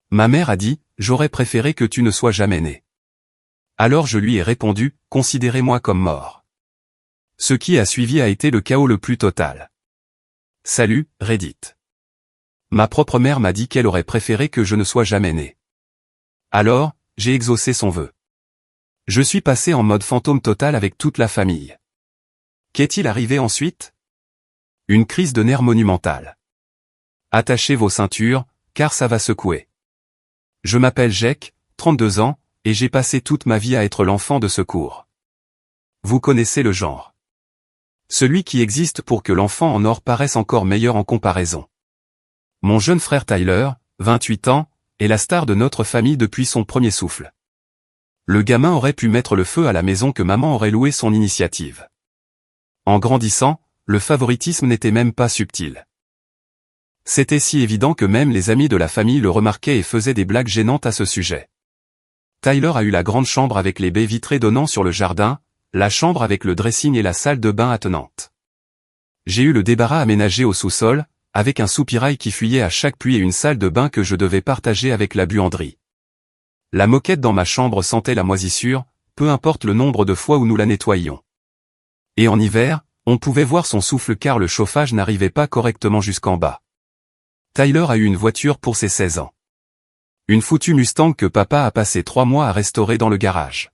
Ma mère a dit, j'aurais préféré que tu ne sois jamais né. Alors je lui ai répondu, considérez-moi comme mort. Ce qui a suivi a été le chaos le plus total. Salut, Reddit. Ma propre mère m'a dit qu'elle aurait préféré que je ne sois jamais né. Alors, j'ai exaucé son vœu. Je suis passé en mode fantôme total avec toute la famille. Qu'est-il arrivé ensuite? Une crise de nerfs monumentale. Attachez vos ceintures, car ça va secouer. Je m'appelle Jake, 32 ans, et j'ai passé toute ma vie à être l'enfant de secours. Vous connaissez le genre. Celui qui existe pour que l'enfant en or paraisse encore meilleur en comparaison. Mon jeune frère Tyler, 28 ans, est la star de notre famille depuis son premier souffle. Le gamin aurait pu mettre le feu à la maison que maman aurait loué son initiative. En grandissant, le favoritisme n'était même pas subtil. C'était si évident que même les amis de la famille le remarquaient et faisaient des blagues gênantes à ce sujet. Tyler a eu la grande chambre avec les baies vitrées donnant sur le jardin, la chambre avec le dressing et la salle de bain attenante. J'ai eu le débarras aménagé au sous-sol, avec un soupirail qui fuyait à chaque pluie et une salle de bain que je devais partager avec la buanderie. La moquette dans ma chambre sentait la moisissure, peu importe le nombre de fois où nous la nettoyions. Et en hiver, on pouvait voir son souffle car le chauffage n'arrivait pas correctement jusqu'en bas. Tyler a eu une voiture pour ses 16 ans. Une foutue Mustang que papa a passé 3 mois à restaurer dans le garage.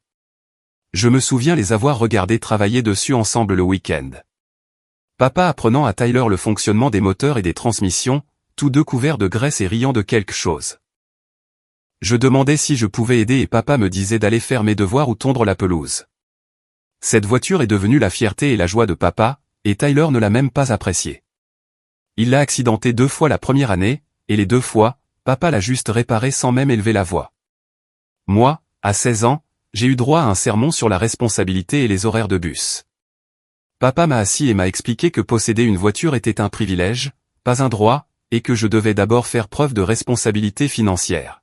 Je me souviens les avoir regardés travailler dessus ensemble le week-end. Papa apprenant à Tyler le fonctionnement des moteurs et des transmissions, tous deux couverts de graisse et riant de quelque chose. Je demandais si je pouvais aider et papa me disait d'aller faire mes devoirs ou tondre la pelouse. Cette voiture est devenue la fierté et la joie de papa, et Tyler ne l'a même pas appréciée. Il l'a accidenté 2 fois la première année, et les 2 fois, papa l'a juste réparé sans même élever la voix. Moi, à 16 ans, j'ai eu droit à un sermon sur la responsabilité et les horaires de bus. Papa m'a assis et m'a expliqué que posséder une voiture était un privilège, pas un droit, et que je devais d'abord faire preuve de responsabilité financière.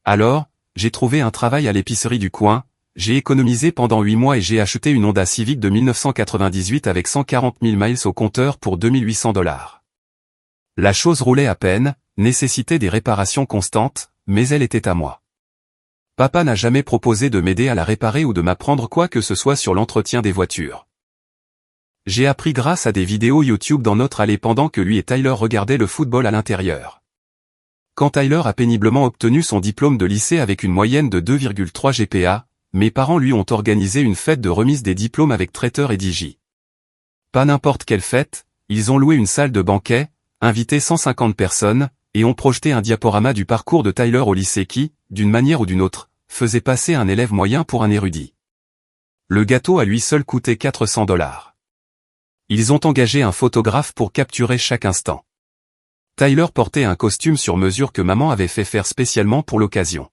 Alors, j'ai trouvé un travail à l'épicerie du coin, j'ai économisé pendant 8 mois et j'ai acheté une Honda Civic de 1998 avec 140 000 miles au compteur pour $2 800. La chose roulait à peine, nécessitait des réparations constantes, mais elle était à moi. Papa n'a jamais proposé de m'aider à la réparer ou de m'apprendre quoi que ce soit sur l'entretien des voitures. J'ai appris grâce à des vidéos YouTube dans notre allée pendant que lui et Tyler regardaient le football à l'intérieur. Quand Tyler a péniblement obtenu son diplôme de lycée avec une moyenne de 2,3 GPA, mes parents lui ont organisé une fête de remise des diplômes avec traiteur et DJ. Pas n'importe quelle fête, ils ont loué une salle de banquet, invité 150 personnes, et ont projeté un diaporama du parcours de Tyler au lycée qui, d'une manière ou d'une autre, faisait passer un élève moyen pour un érudit. Le gâteau à lui seul coûtait $400. Ils ont engagé un photographe pour capturer chaque instant. Tyler portait un costume sur mesure que maman avait fait faire spécialement pour l'occasion.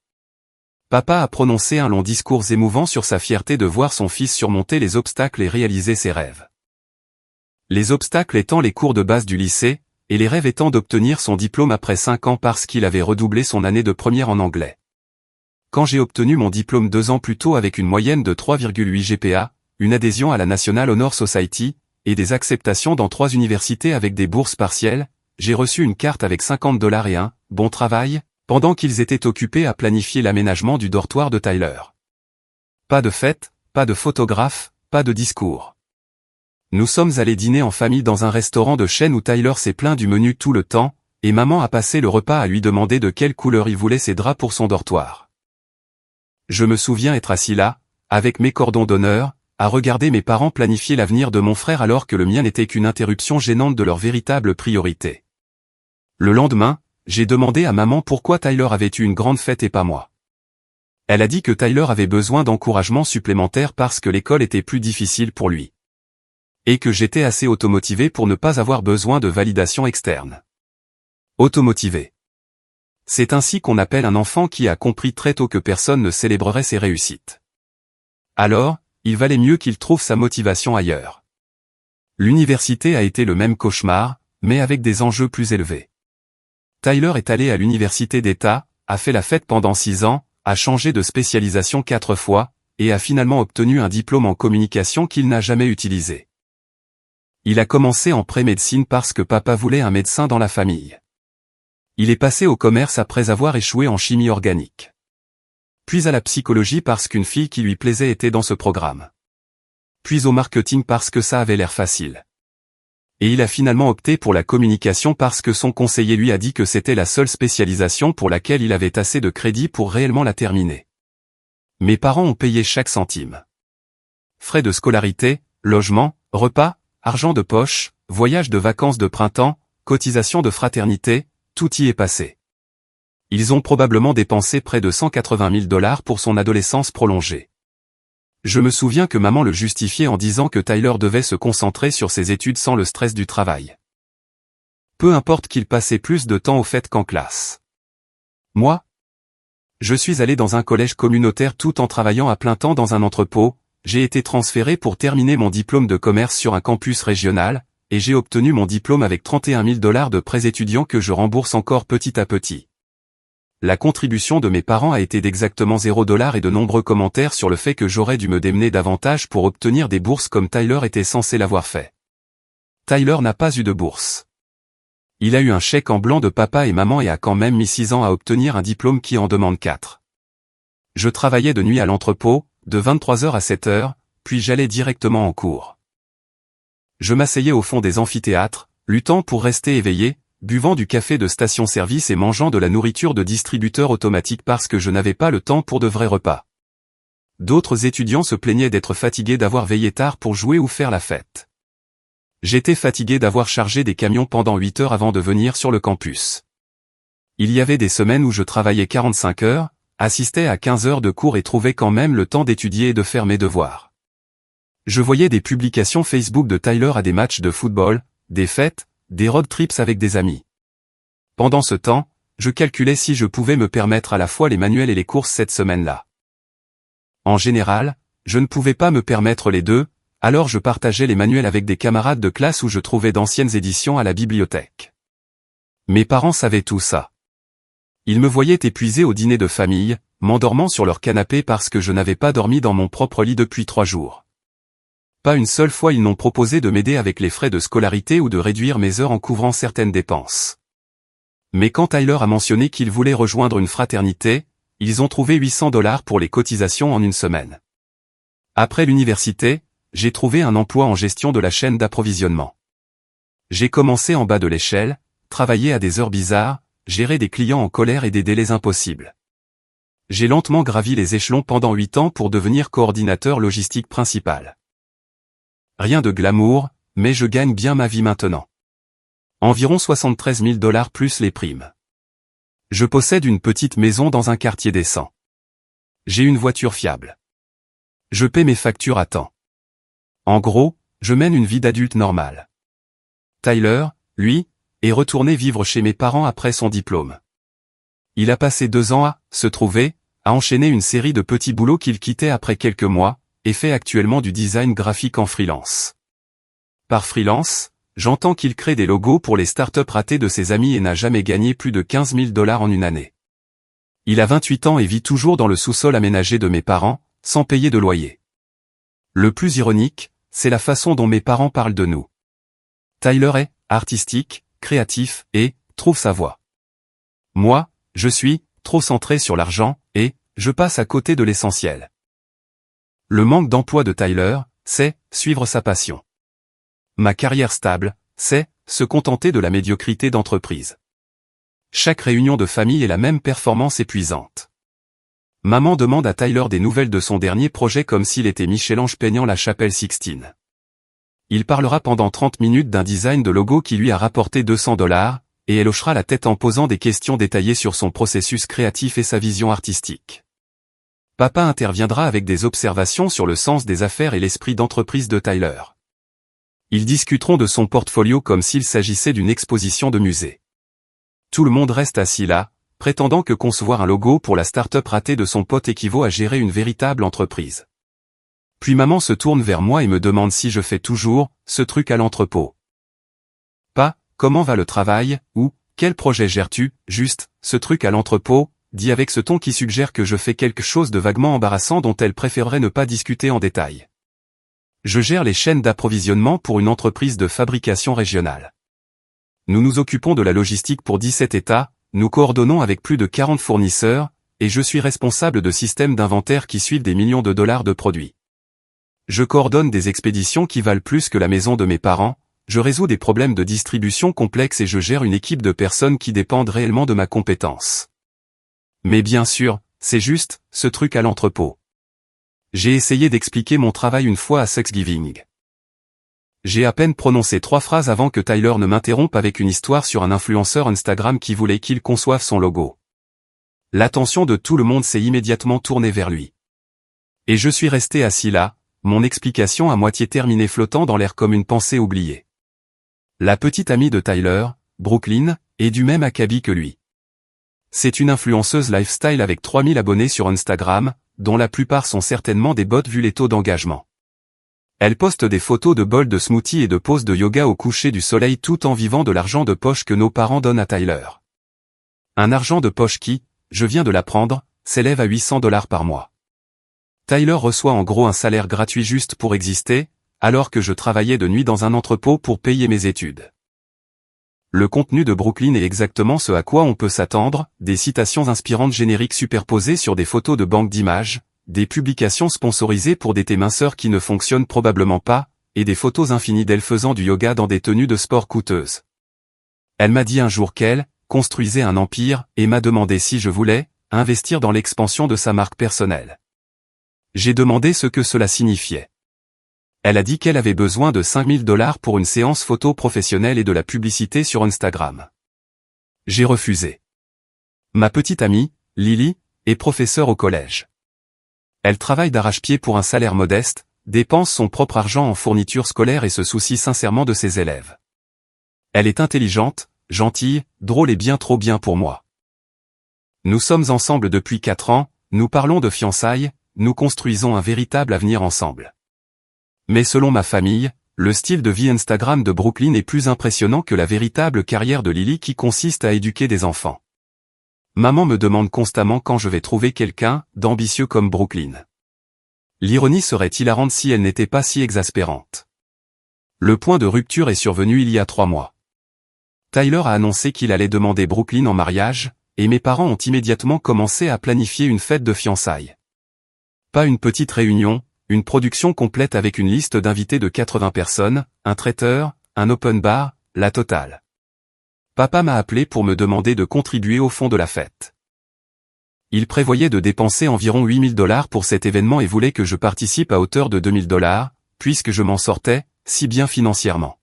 Papa a prononcé un long discours émouvant sur sa fierté de voir son fils surmonter les obstacles et réaliser ses rêves. Les obstacles étant les cours de base du lycée, et les rêves étant d'obtenir son diplôme après 5 ans parce qu'il avait redoublé son année de première en anglais. Quand j'ai obtenu mon diplôme 2 ans plus tôt avec une moyenne de 3,8 GPA, une adhésion à la National Honor Society, et des acceptations dans 3 universités avec des bourses partielles, j'ai reçu une carte avec $50 et un « bon travail », pendant qu'ils étaient occupés à planifier l'aménagement du dortoir de Tyler. Pas de fête, pas de photographe, pas de discours. Nous sommes allés dîner en famille dans un restaurant de chaîne où Tyler s'est plaint du menu tout le temps, et maman a passé le repas à lui demander de quelle couleur il voulait ses draps pour son dortoir. Je me souviens être assis là, avec mes cordons d'honneur, à regarder mes parents planifier l'avenir de mon frère alors que le mien n'était qu'une interruption gênante de leur véritable priorité. Le lendemain, j'ai demandé à maman pourquoi Tyler avait eu une grande fête et pas moi. Elle a dit que Tyler avait besoin d'encouragement supplémentaire parce que l'école était plus difficile pour lui. Et que j'étais assez automotivé pour ne pas avoir besoin de validation externe. Automotivé. C'est ainsi qu'on appelle un enfant qui a compris très tôt que personne ne célébrerait ses réussites. Alors, il valait mieux qu'il trouve sa motivation ailleurs. L'université a été le même cauchemar, mais avec des enjeux plus élevés. Tyler est allé à l'université d'État, a fait la fête pendant 6 ans, a changé de spécialisation 4 fois, et a finalement obtenu un diplôme en communication qu'il n'a jamais utilisé. Il a commencé en pré-médecine parce que papa voulait un médecin dans la famille. Il est passé au commerce après avoir échoué en chimie organique. Puis à la psychologie parce qu'une fille qui lui plaisait était dans ce programme. Puis au marketing parce que ça avait l'air facile. Et il a finalement opté pour la communication parce que son conseiller lui a dit que c'était la seule spécialisation pour laquelle il avait assez de crédit pour réellement la terminer. Mes parents ont payé chaque centime. Frais de scolarité, logement, repas, argent de poche, voyage de vacances de printemps, cotisation de fraternité, tout y est passé. Ils ont probablement dépensé près de 180 000 $ pour son adolescence prolongée. Je me souviens que maman le justifiait en disant que Tyler devait se concentrer sur ses études sans le stress du travail. Peu importe qu'il passait plus de temps au fait qu'en classe. Moi, je suis allé dans un collège communautaire tout en travaillant à plein temps dans un entrepôt, j'ai été transféré pour terminer mon diplôme de commerce sur un campus régional, et j'ai obtenu mon diplôme avec 31 000 $ de prêts étudiants que je rembourse encore petit à petit. La contribution de mes parents a été d'exactement 0 $ et de nombreux commentaires sur le fait que j'aurais dû me démener davantage pour obtenir des bourses comme Tyler était censé l'avoir fait. Tyler n'a pas eu de bourse. Il a eu un chèque en blanc de papa et maman et a quand même mis 6 ans à obtenir un diplôme qui en demande 4. Je travaillais de nuit à l'entrepôt, de 23h à 7h, puis j'allais directement en cours. Je m'asseyais au fond des amphithéâtres, luttant pour rester éveillé, buvant du café de station-service et mangeant de la nourriture de distributeur automatique parce que je n'avais pas le temps pour de vrais repas. D'autres étudiants se plaignaient d'être fatigués d'avoir veillé tard pour jouer ou faire la fête. J'étais fatigué d'avoir chargé des camions pendant 8 heures avant de venir sur le campus. Il y avait des semaines où je travaillais 45 heures, assistais à 15 heures de cours et trouvais quand même le temps d'étudier et de faire mes devoirs. Je voyais des publications Facebook de Tyler à des matchs de football, des fêtes, des road trips avec des amis. Pendant ce temps, je calculais si je pouvais me permettre à la fois les manuels et les courses cette semaine-là. En général, je ne pouvais pas me permettre les deux, alors je partageais les manuels avec des camarades de classe où je trouvais d'anciennes éditions à la bibliothèque. Mes parents savaient tout ça. Ils me voyaient épuisé au dîner de famille, m'endormant sur leur canapé parce que je n'avais pas dormi dans mon propre lit depuis 3 jours. Pas une seule fois ils n'ont proposé de m'aider avec les frais de scolarité ou de réduire mes heures en couvrant certaines dépenses. Mais quand Tyler a mentionné qu'il voulait rejoindre une fraternité, ils ont trouvé 800 $ pour les cotisations en une semaine. Après l'université, j'ai trouvé un emploi en gestion de la chaîne d'approvisionnement. J'ai commencé en bas de l'échelle, travaillé à des heures bizarres, géré des clients en colère et des délais impossibles. J'ai lentement gravi les échelons pendant 8 ans pour devenir coordinateur logistique principal. Rien de glamour, mais je gagne bien ma vie maintenant. Environ 73 000 $ plus les primes. Je possède une petite maison dans un quartier décent. J'ai une voiture fiable. Je paie mes factures à temps. En gros, je mène une vie d'adulte normale. Tyler, lui, est retourné vivre chez mes parents après son diplôme. Il a passé 2 ans à se trouver, à enchaîner une série de petits boulots qu'il quittait après quelques mois, et fait actuellement du design graphique en freelance. Par freelance, j'entends qu'il crée des logos pour les startups ratées de ses amis et n'a jamais gagné plus de 15 000 $ en une année. Il a 28 ans et vit toujours dans le sous-sol aménagé de mes parents, sans payer de loyer. Le plus ironique, c'est la façon dont mes parents parlent de nous. Tyler est artistique, créatif et trouve sa voie. Moi, je suis trop centré sur l'argent et je passe à côté de l'essentiel. Le manque d'emploi de Tyler, c'est suivre sa passion. Ma carrière stable, c'est se contenter de la médiocrité d'entreprise. Chaque réunion de famille est la même performance épuisante. Maman demande à Tyler des nouvelles de son dernier projet comme s'il était Michel-Ange peignant la chapelle Sixtine. Il parlera pendant 30 minutes d'un design de logo qui lui a rapporté 200 $, et elle hochera la tête en posant des questions détaillées sur son processus créatif et sa vision artistique. Papa interviendra avec des observations sur le sens des affaires et l'esprit d'entreprise de Tyler. Ils discuteront de son portfolio comme s'il s'agissait d'une exposition de musée. Tout le monde reste assis là, prétendant que concevoir un logo pour la start-up ratée de son pote équivaut à gérer une véritable entreprise. Puis maman se tourne vers moi et me demande si je fais toujours ce truc à l'entrepôt. Pas « comment va le travail » ou « quel projet gères-tu » juste « ce truc à l'entrepôt » dit avec ce ton qui suggère que je fais quelque chose de vaguement embarrassant dont elle préférerait ne pas discuter en détail. Je gère les chaînes d'approvisionnement pour une entreprise de fabrication régionale. Nous nous occupons de la logistique pour 17 États, nous coordonnons avec plus de 40 fournisseurs, et je suis responsable de systèmes d'inventaire qui suivent des millions de dollars de produits. Je coordonne des expéditions qui valent plus que la maison de mes parents, je résous des problèmes de distribution complexes et je gère une équipe de personnes qui dépendent réellement de ma compétence. Mais bien sûr, c'est juste, ce truc à l'entrepôt. J'ai essayé d'expliquer mon travail une fois à Thanksgiving. J'ai à peine prononcé 3 phrases avant que Tyler ne m'interrompe avec une histoire sur un influenceur Instagram qui voulait qu'il conçoive son logo. L'attention de tout le monde s'est immédiatement tournée vers lui. Et je suis resté assis là, mon explication à moitié terminée flottant dans l'air comme une pensée oubliée. La petite amie de Tyler, Brooklyn, est du même acabit que lui. C'est une influenceuse lifestyle avec 3000 abonnés sur Instagram, dont la plupart sont certainement des bots vu les taux d'engagement. Elle poste des photos de bols de smoothie et de poses de yoga au coucher du soleil tout en vivant de l'argent de poche que nos parents donnent à Tyler. Un argent de poche qui, je viens de l'apprendre, s'élève à $800 par mois. Tyler reçoit en gros un salaire gratuit juste pour exister, alors que je travaillais de nuit dans un entrepôt pour payer mes études. Le contenu de Brooklyn est exactement ce à quoi on peut s'attendre, des citations inspirantes génériques superposées sur des photos de banques d'images, des publications sponsorisées pour des thés minceurs qui ne fonctionnent probablement pas, et des photos infinies d'elle faisant du yoga dans des tenues de sport coûteuses. Elle m'a dit un jour qu'elle construisait un empire et m'a demandé si je voulais investir dans l'expansion de sa marque personnelle. J'ai demandé ce que cela signifiait. Elle a dit qu'elle avait besoin de $5000 pour une séance photo professionnelle et de la publicité sur Instagram. J'ai refusé. Ma petite amie, Lily, est professeure au collège. Elle travaille d'arrache-pied pour un salaire modeste, dépense son propre argent en fournitures scolaires et se soucie sincèrement de ses élèves. Elle est intelligente, gentille, drôle et bien trop bien pour moi. Nous sommes ensemble depuis 4 ans, nous parlons de fiançailles, nous construisons un véritable avenir ensemble. Mais selon ma famille, le style de vie Instagram de Brooklyn est plus impressionnant que la véritable carrière de Lily qui consiste à éduquer des enfants. Maman me demande constamment quand je vais trouver quelqu'un d'ambitieux comme Brooklyn. L'ironie serait hilarante si elle n'était pas si exaspérante. Le point de rupture est survenu il y a 3 mois. Tyler a annoncé qu'il allait demander Brooklyn en mariage, et mes parents ont immédiatement commencé à planifier une fête de fiançailles. Pas une petite réunion, une production complète avec une liste d'invités de 80 personnes, un traiteur, un open bar, la totale. Papa m'a appelé pour me demander de contribuer au fond de la fête. Il prévoyait de dépenser environ $8000 pour cet événement et voulait que je participe à hauteur de $2000, puisque je m'en sortais, si bien financièrement.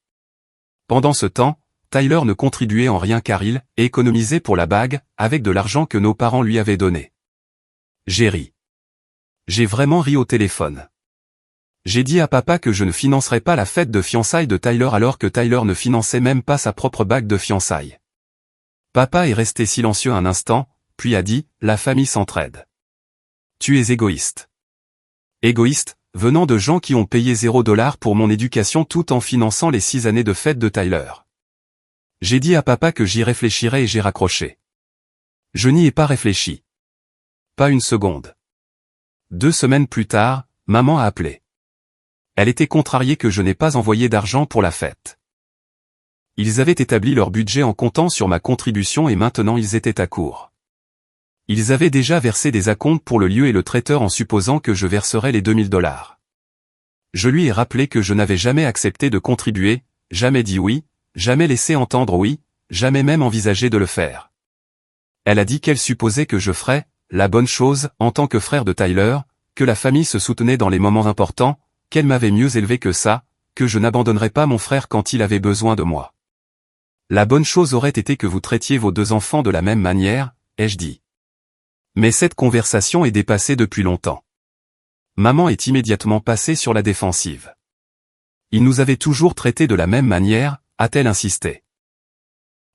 Pendant ce temps, Tyler ne contribuait en rien car il économisait pour la bague, avec de l'argent que nos parents lui avaient donné. J'ai ri. J'ai vraiment ri au téléphone. J'ai dit à papa que je ne financerais pas la fête de fiançailles de Tyler alors que Tyler ne finançait même pas sa propre bague de fiançailles. Papa est resté silencieux un instant, puis a dit, la famille s'entraide. Tu es égoïste. Égoïste, venant de gens qui ont payé $0 pour mon éducation tout en finançant les 6 années de fête de Tyler. J'ai dit à papa que j'y réfléchirais et j'ai raccroché. Je n'y ai pas réfléchi. Pas une seconde. 2 semaines plus tard, maman a appelé. Elle était contrariée que je n'ai pas envoyé d'argent pour la fête. Ils avaient établi leur budget en comptant sur ma contribution et maintenant ils étaient à court. Ils avaient déjà versé des acomptes pour le lieu et le traiteur en supposant que je verserais les $2000. Je lui ai rappelé que je n'avais jamais accepté de contribuer, jamais dit oui, jamais laissé entendre oui, jamais même envisagé de le faire. Elle a dit qu'elle supposait que je ferais la bonne chose en tant que frère de Tyler, que la famille se soutenait dans les moments importants, qu'elle m'avait mieux élevé que ça, que je n'abandonnerais pas mon frère quand il avait besoin de moi. La bonne chose aurait été que vous traitiez vos 2 enfants de la même manière, ai-je dit. Mais cette conversation est dépassée depuis longtemps. Maman est immédiatement passée sur la défensive. Il nous avait toujours traités de la même manière, a-t-elle insisté.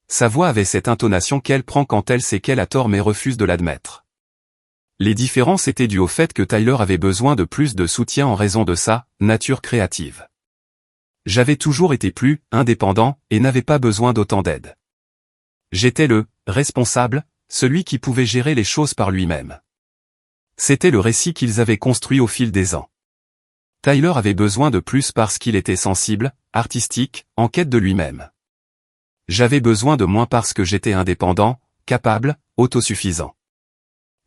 Sa voix avait cette intonation qu'elle prend quand elle sait qu'elle a tort mais refuse de l'admettre. Les différences étaient dues au fait que Tyler avait besoin de plus de soutien en raison de sa nature créative. J'avais toujours été plus indépendant et n'avais pas besoin d'autant d'aide. J'étais le responsable, celui qui pouvait gérer les choses par lui-même. C'était le récit qu'ils avaient construit au fil des ans. Tyler avait besoin de plus parce qu'il était sensible, artistique, en quête de lui-même. J'avais besoin de moins parce que j'étais indépendant, capable, autosuffisant.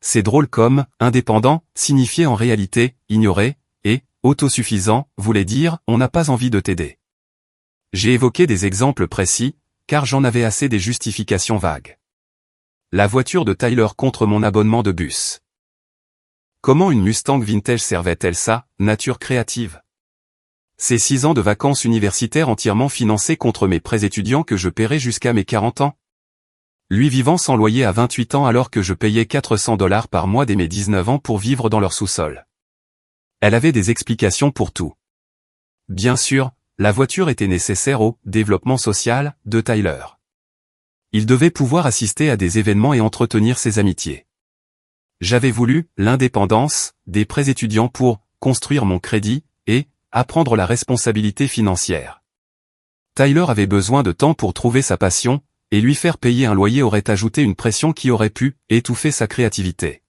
C'est drôle comme indépendant signifiait en réalité ignorer, et autosuffisant voulait dire on n'a pas envie de t'aider. J'ai évoqué des exemples précis, car j'en avais assez des justifications vagues. La voiture de Tyler contre mon abonnement de bus. Comment une Mustang vintage servait-elle sa nature créative? Ces 6 ans de vacances universitaires entièrement financés contre mes prêts étudiants que je paierai jusqu'à mes 40 ans? Lui vivant sans loyer à 28 ans alors que je payais $400 par mois dès mes 19 ans pour vivre dans leur sous-sol. Elle avait des explications pour tout. Bien sûr, la voiture était nécessaire au développement social de Tyler. Il devait pouvoir assister à des événements et entretenir ses amitiés. J'avais voulu l'indépendance des prêts étudiants pour construire mon crédit et apprendre la responsabilité financière. Tyler avait besoin de temps pour trouver sa passion, et lui faire payer un loyer aurait ajouté une pression qui aurait pu étouffer sa créativité.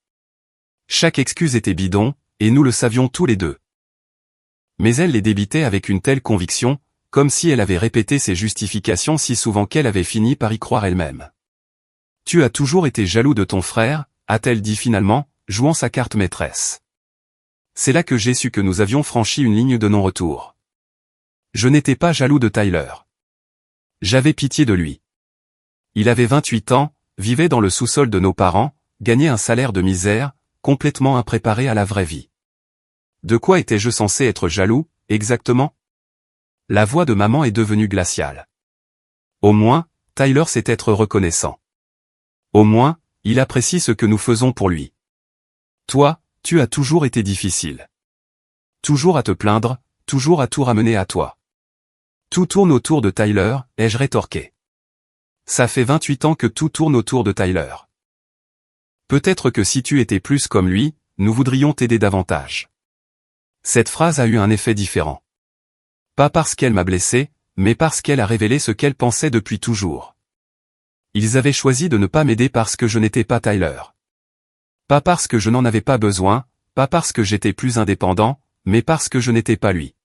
Chaque excuse était bidon, et nous le savions tous les deux. Mais elle les débitait avec une telle conviction, comme si elle avait répété ses justifications si souvent qu'elle avait fini par y croire elle-même. « Tu as toujours été jaloux de ton frère », a-t-elle dit finalement, jouant sa carte maîtresse. C'est là que j'ai su que nous avions franchi une ligne de non-retour. Je n'étais pas jaloux de Tyler. J'avais pitié de lui. Il avait 28 ans, vivait dans le sous-sol de nos parents, gagnait un salaire de misère, complètement impréparé à la vraie vie. De quoi étais-je censé être jaloux, exactement? La voix de maman est devenue glaciale. Au moins, Tyler sait être reconnaissant. Au moins, il apprécie ce que nous faisons pour lui. Toi, tu as toujours été difficile. Toujours à te plaindre, toujours à tout ramener à toi. Tout tourne autour de Tyler, ai-je rétorqué. Ça fait 28 ans que tout tourne autour de Tyler. Peut-être que si tu étais plus comme lui, nous voudrions t'aider davantage. Cette phrase a eu un effet différent. Pas parce qu'elle m'a blessé, mais parce qu'elle a révélé ce qu'elle pensait depuis toujours. Ils avaient choisi de ne pas m'aider parce que je n'étais pas Tyler. Pas parce que je n'en avais pas besoin, pas parce que j'étais plus indépendant, mais parce que je n'étais pas lui.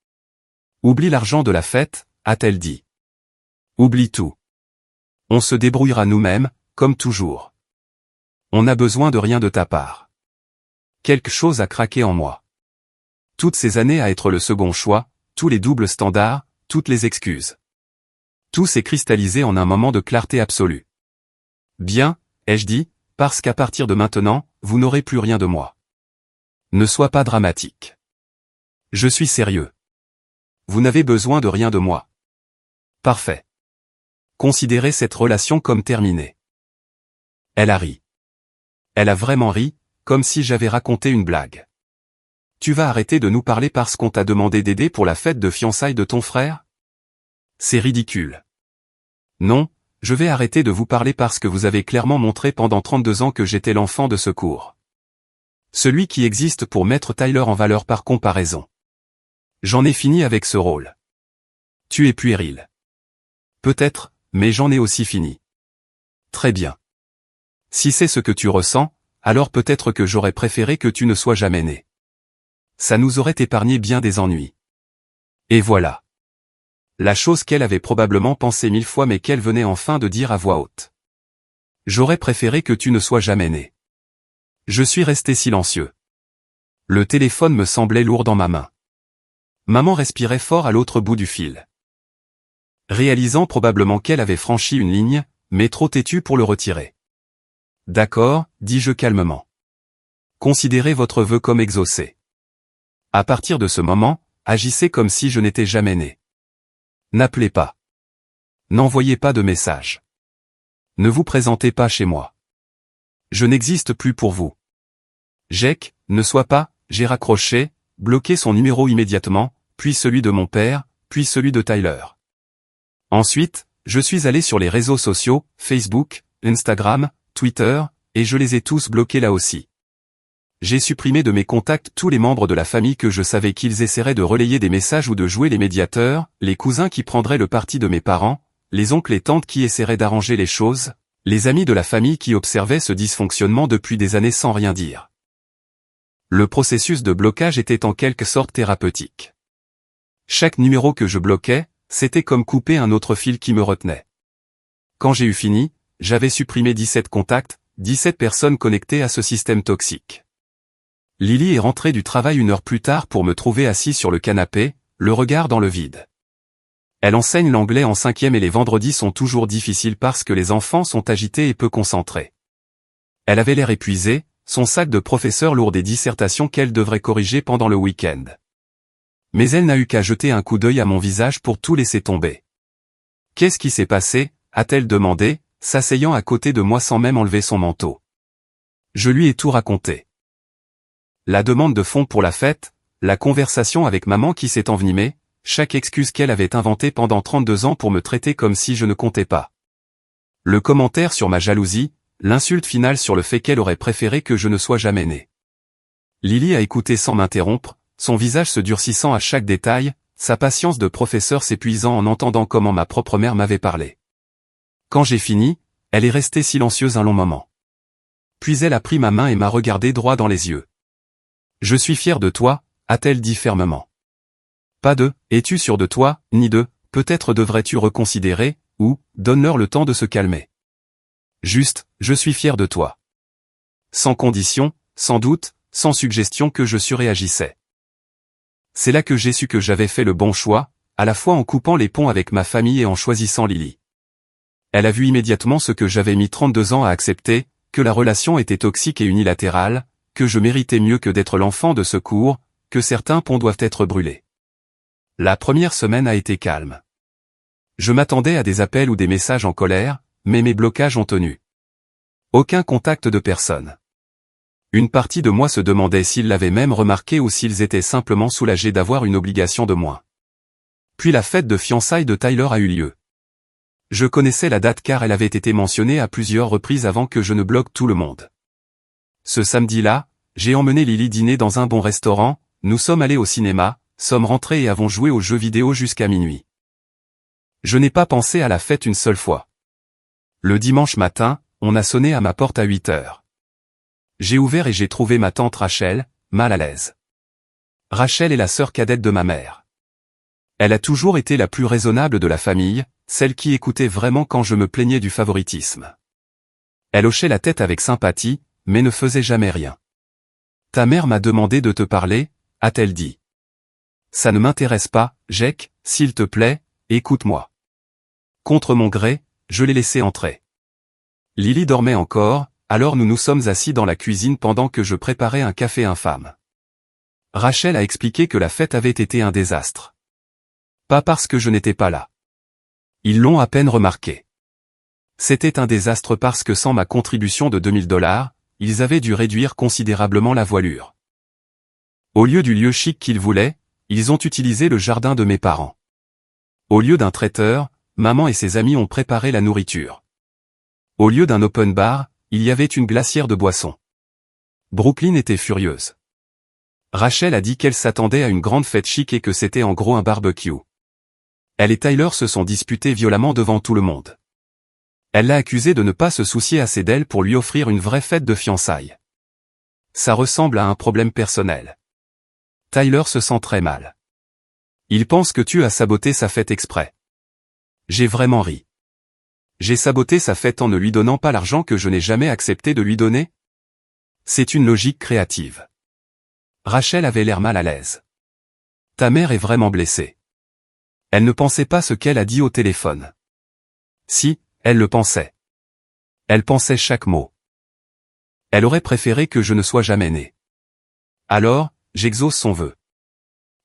Oublie l'argent de la fête, a-t-elle dit. Oublie tout. On se débrouillera nous-mêmes, comme toujours. On n'a besoin de rien de ta part. Quelque chose a craqué en moi. Toutes ces années à être le second choix, tous les doubles standards, toutes les excuses. Tout s'est cristallisé en un moment de clarté absolue. Bien, ai-je dit, parce qu'à partir de maintenant, vous n'aurez plus rien de moi. Ne sois pas dramatique. Je suis sérieux. Vous n'avez besoin de rien de moi. Parfait. Considérez cette relation comme terminée. Elle a ri. Elle a vraiment ri, comme si j'avais raconté une blague. Tu vas arrêter de nous parler parce qu'on t'a demandé d'aider pour la fête de fiançailles de ton frère? C'est ridicule. Non, je vais arrêter de vous parler parce que vous avez clairement montré pendant 32 ans que j'étais l'enfant de secours. Celui qui existe pour mettre Tyler en valeur par comparaison. J'en ai fini avec ce rôle. Tu es puéril. Peut-être, mais j'en ai aussi fini. Très bien. Si c'est ce que tu ressens, alors peut-être que j'aurais préféré que tu ne sois jamais né. Ça nous aurait épargné bien des ennuis. Et voilà. La chose qu'elle avait probablement pensé 1000 fois mais qu'elle venait enfin de dire à voix haute. J'aurais préféré que tu ne sois jamais né. Je suis resté silencieux. Le téléphone me semblait lourd dans ma main. Maman respirait fort à l'autre bout du fil. Réalisant probablement qu'elle avait franchi une ligne, mais trop têtue pour le retirer. D'accord, dis-je calmement. Considérez votre vœu comme exaucé. À partir de ce moment, agissez comme si je n'étais jamais né. N'appelez pas. N'envoyez pas de message. Ne vous présentez pas chez moi. Je n'existe plus pour vous. Jake, ne sois pas, j'ai raccroché, bloqué son numéro immédiatement, puis celui de mon père, puis celui de Tyler. Ensuite, je suis allé sur les réseaux sociaux, Facebook, Instagram, Twitter, et je les ai tous bloqués là aussi. J'ai supprimé de mes contacts tous les membres de la famille que je savais qu'ils essaieraient de relayer des messages ou de jouer les médiateurs, les cousins qui prendraient le parti de mes parents, les oncles et tantes qui essaieraient d'arranger les choses, les amis de la famille qui observaient ce dysfonctionnement depuis des années sans rien dire. Le processus de blocage était en quelque sorte thérapeutique. Chaque numéro que je bloquais, c'était comme couper un autre fil qui me retenait. Quand j'ai eu fini, j'avais supprimé 17 contacts, 17 personnes connectées à ce système toxique. Lily est rentrée du travail 1 heure plus tard pour me trouver assis sur le canapé, le regard dans le vide. Elle enseigne l'anglais en 5e et les vendredis sont toujours difficiles parce que les enfants sont agités et peu concentrés. Elle avait l'air épuisée, son sac de professeur lourd des dissertations qu'elle devrait corriger pendant le week-end. Mais elle n'a eu qu'à jeter un coup d'œil à mon visage pour tout laisser tomber. « Qu'est-ce qui s'est passé ?» a-t-elle demandé, s'asseyant à côté de moi sans même enlever son manteau. Je lui ai tout raconté. La demande de fonds pour la fête, la conversation avec maman qui s'est envenimée, chaque excuse qu'elle avait inventée pendant 32 ans pour me traiter comme si je ne comptais pas. Le commentaire sur ma jalousie, l'insulte finale sur le fait qu'elle aurait préféré que je ne sois jamais né. Lily a écouté sans m'interrompre, son visage se durcissant à chaque détail, sa patience de professeur s'épuisant en entendant comment ma propre mère m'avait parlé. Quand j'ai fini, elle est restée silencieuse un long moment. Puis elle a pris ma main et m'a regardé droit dans les yeux. « Je suis fière de toi », a-t-elle dit fermement. Pas de « es-tu sûr de toi » ni de « peut-être devrais-tu reconsidérer » ou « donne-leur le temps de se calmer ». Juste « je suis fier de toi ». Sans condition, sans doute, sans suggestion que je surréagissais. C'est là que j'ai su que j'avais fait le bon choix, à la fois en coupant les ponts avec ma famille et en choisissant Lily. Elle a vu immédiatement ce que j'avais mis 32 ans à accepter, que la relation était toxique et unilatérale, que je méritais mieux que d'être l'enfant de secours, que certains ponts doivent être brûlés. La première semaine a été calme. Je m'attendais à des appels ou des messages en colère, mais mes blocages ont tenu. Aucun contact de personne. Une partie de moi se demandait s'ils l'avaient même remarqué ou s'ils étaient simplement soulagés d'avoir une obligation de moins. Puis la fête de fiançailles de Tyler a eu lieu. Je connaissais la date car elle avait été mentionnée à plusieurs reprises avant que je ne bloque tout le monde. Ce samedi-là, j'ai emmené Lily dîner dans un bon restaurant, nous sommes allés au cinéma, sommes rentrés et avons joué aux jeux vidéo jusqu'à minuit. Je n'ai pas pensé à la fête une seule fois. Le dimanche matin, on a sonné à ma porte à 8 heures. J'ai ouvert et j'ai trouvé ma tante Rachel, mal à l'aise. Rachel est la sœur cadette de ma mère. Elle a toujours été la plus raisonnable de la famille, celle qui écoutait vraiment quand je me plaignais du favoritisme. Elle hochait la tête avec sympathie, mais ne faisait jamais rien. « Ta mère m'a demandé de te parler », a-t-elle dit. « Ça ne m'intéresse pas, Jake, s'il te plaît, écoute-moi. » Contre mon gré, je l'ai laissé entrer. Lily dormait encore, alors nous nous sommes assis dans la cuisine pendant que je préparais un café infâme. Rachel a expliqué que la fête avait été un désastre. Pas parce que je n'étais pas là. Ils l'ont à peine remarqué. C'était un désastre parce que sans ma contribution de $2000, ils avaient dû réduire considérablement la voilure. Au lieu du lieu chic qu'ils voulaient, ils ont utilisé le jardin de mes parents. Au lieu d'un traiteur, maman et ses amis ont préparé la nourriture. Au lieu d'un open bar, il y avait une glacière de boissons. Brooklyn était furieuse. Rachel a dit qu'elle s'attendait à une grande fête chic et que c'était en gros un barbecue. Elle et Tyler se sont disputés violemment devant tout le monde. Elle l'a accusé de ne pas se soucier assez d'elle pour lui offrir une vraie fête de fiançailles. Ça ressemble à un problème personnel. Tyler se sent très mal. Il pense que tu as saboté sa fête exprès. J'ai vraiment ri. J'ai saboté sa fête en ne lui donnant pas l'argent que je n'ai jamais accepté de lui donner? C'est une logique créative. Rachel avait l'air mal à l'aise. Ta mère est vraiment blessée. Elle ne pensait pas ce qu'elle a dit au téléphone. Si, elle le pensait. Elle pensait chaque mot. Elle aurait préféré que je ne sois jamais né. Alors, j'exauce son vœu.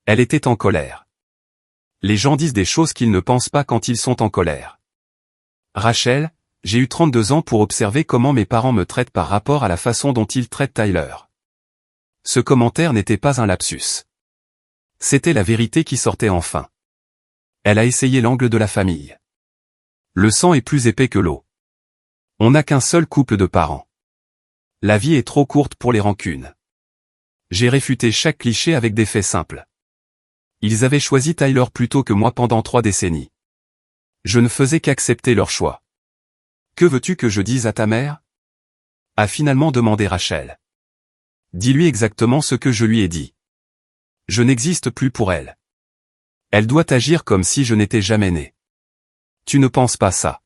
Elle était en colère. Les gens disent des choses qu'ils ne pensent pas quand ils sont en colère. Rachel, j'ai eu 32 ans pour observer comment mes parents me traitent par rapport à la façon dont ils traitent Tyler. Ce commentaire n'était pas un lapsus. C'était la vérité qui sortait enfin. Elle a essayé l'angle de la famille. Le sang est plus épais que l'eau. On n'a qu'un seul couple de parents. La vie est trop courte pour les rancunes. J'ai réfuté chaque cliché avec des faits simples. Ils avaient choisi Tyler plutôt que moi pendant 3 décennies. Je ne faisais qu'accepter leur choix. Que veux-tu que je dise à ta mère? A finalement demandé Rachel. Dis-lui exactement ce que je lui ai dit. Je n'existe plus pour elle. Elle doit agir comme si je n'étais jamais né. Tu ne penses pas ça.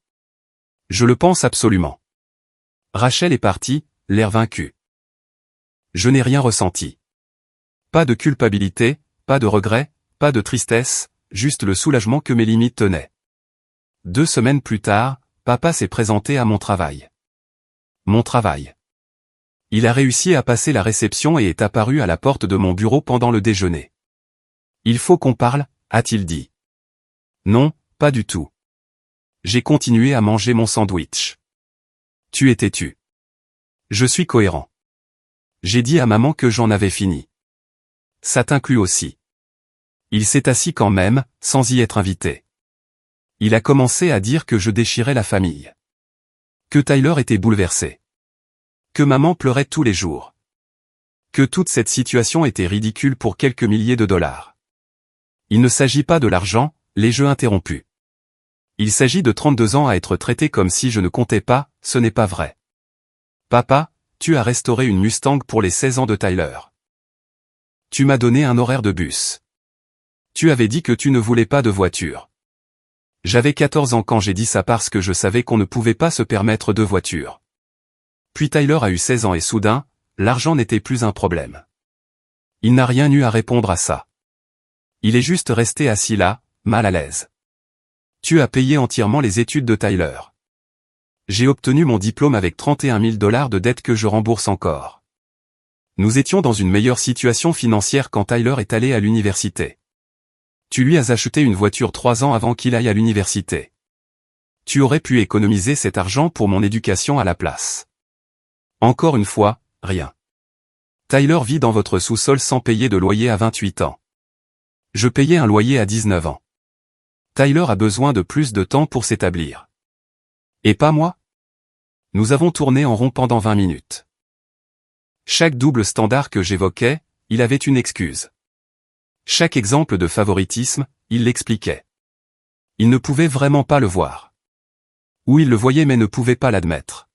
Je le pense absolument. Rachel est partie, l'air vaincu. Je n'ai rien ressenti. Pas de culpabilité, pas de regret, pas de tristesse, juste le soulagement que mes limites tenaient. 2 semaines plus tard, papa s'est présenté à mon travail. Mon travail. Il a réussi à passer la réception et est apparu à la porte de mon bureau pendant le déjeuner. Il faut qu'on parle, a-t-il dit. Non, pas du tout. J'ai continué à manger mon sandwich. Tu es têtu. Je suis cohérent. J'ai dit à maman que j'en avais fini. Ça t'inclut aussi. Il s'est assis quand même, sans y être invité. Il a commencé à dire que je déchirais la famille. Que Tyler était bouleversé. Que maman pleurait tous les jours. Que toute cette situation était ridicule pour quelques milliers de dollars. Il ne s'agit pas de l'argent, les jeux interrompus. Il s'agit de 32 ans à être traité comme si je ne comptais pas, ce n'est pas vrai. Papa, tu as restauré une Mustang pour les 16 ans de Tyler. Tu m'as donné un horaire de bus. Tu avais dit que tu ne voulais pas de voiture. J'avais 14 ans quand j'ai dit ça parce que je savais qu'on ne pouvait pas se permettre de voiture. Puis Tyler a eu 16 ans et soudain, l'argent n'était plus un problème. Il n'a rien eu à répondre à ça. Il est juste resté assis là, mal à l'aise. Tu as payé entièrement les études de Tyler. J'ai obtenu mon diplôme avec 31 000 $ de dette que je rembourse encore. Nous étions dans une meilleure situation financière quand Tyler est allé à l'université. Tu lui as acheté une voiture 3 ans avant qu'il aille à l'université. Tu aurais pu économiser cet argent pour mon éducation à la place. Encore une fois, rien. Tyler vit dans votre sous-sol sans payer de loyer à 28 ans. Je payais un loyer à 19 ans. Tyler a besoin de plus de temps pour s'établir. Et pas moi? Nous avons tourné en rond pendant 20 minutes. Chaque double standard que j'évoquais, il avait une excuse. Chaque exemple de favoritisme, il l'expliquait. Il ne pouvait vraiment pas le voir. Ou il le voyait mais ne pouvait pas l'admettre.